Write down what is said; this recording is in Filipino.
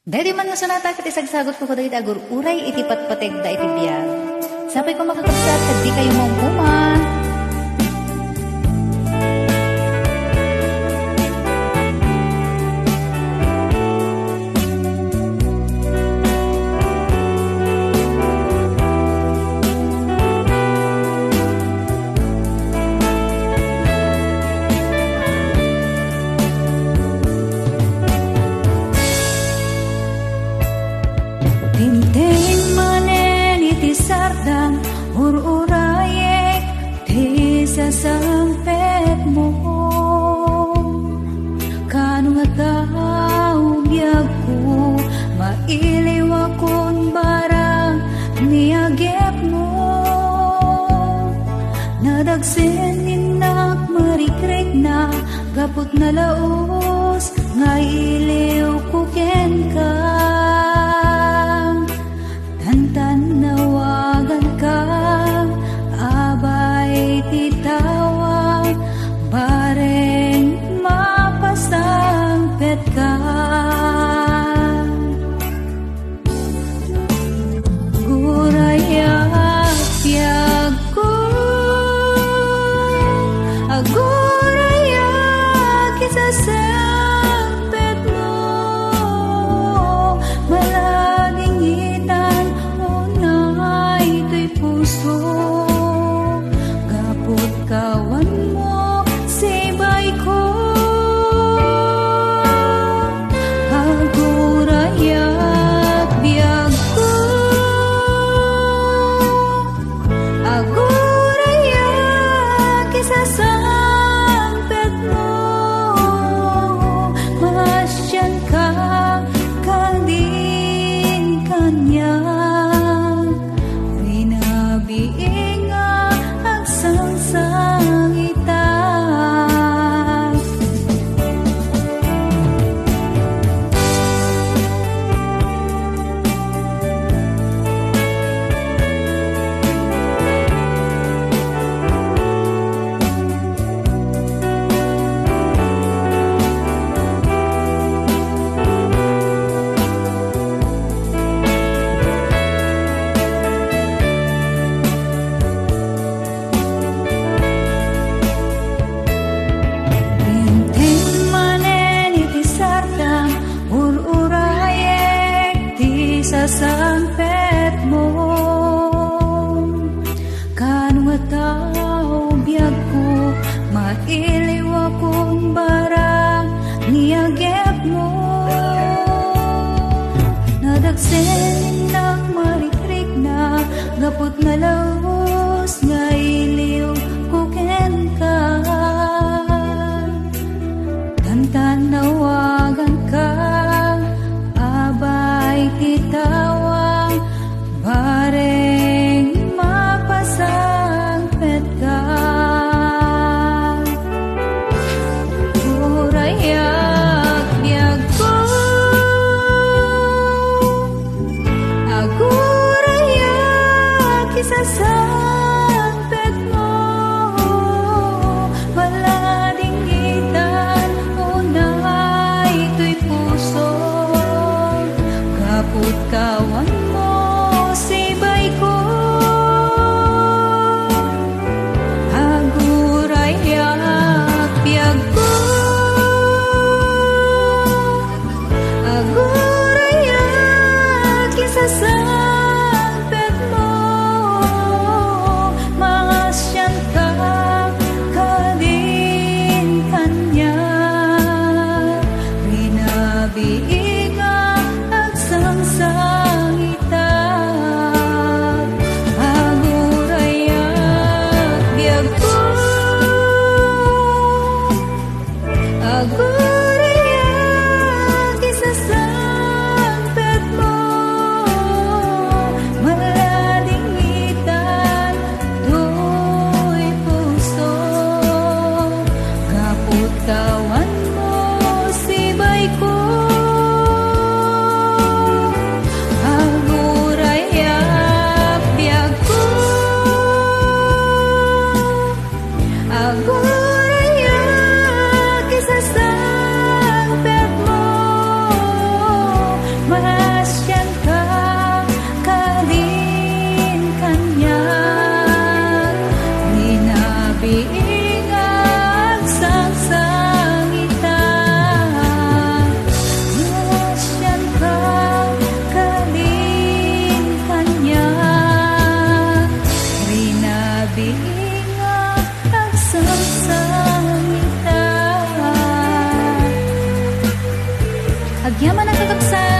Dahil man nasunata kat isagsagot ko dahil agur uray iti patpateg da iti biyag. Sapay ko makakabsat kad di kayo mong puma. Tinting manen iti sardang ururayek ti sasampet mo kanu nga tao biyag ko mailiw akong barang niagep mo nadagsin ninak marikrek na gapot na laos nga iliw ko ken ka tanawagan ka, abay titawag, bareng mapasangpet ka. Gurayak tiyag ko, agurayak isasangpet mo, maladingitan puso gapot kawan mo sibay ko agurayak biyag ko agurayak isasangpet mo masyan ka kadin kanya biinga at sangsangita sasampet mo kanu nga tao biyag ko mailiw akong barang niagep mo nadagsen nak marikrik na gapot na laos nga iliw ko ken ka tantanawagan ka titawang bareng mapasangpet ka gurayak biyag ko agurayak isasangpet mo maladingitan unay ito'y puso kaput kawan mo sibay ko agurayak biyag ko agurayak isasangpet mo masyan ka kadin kanya rinabiiga sangsangita agurayak biyag ko agurayak isasangpet mo maladingitan to'y puso gapot kawan mo sibay ko Agyaman ang kakabsat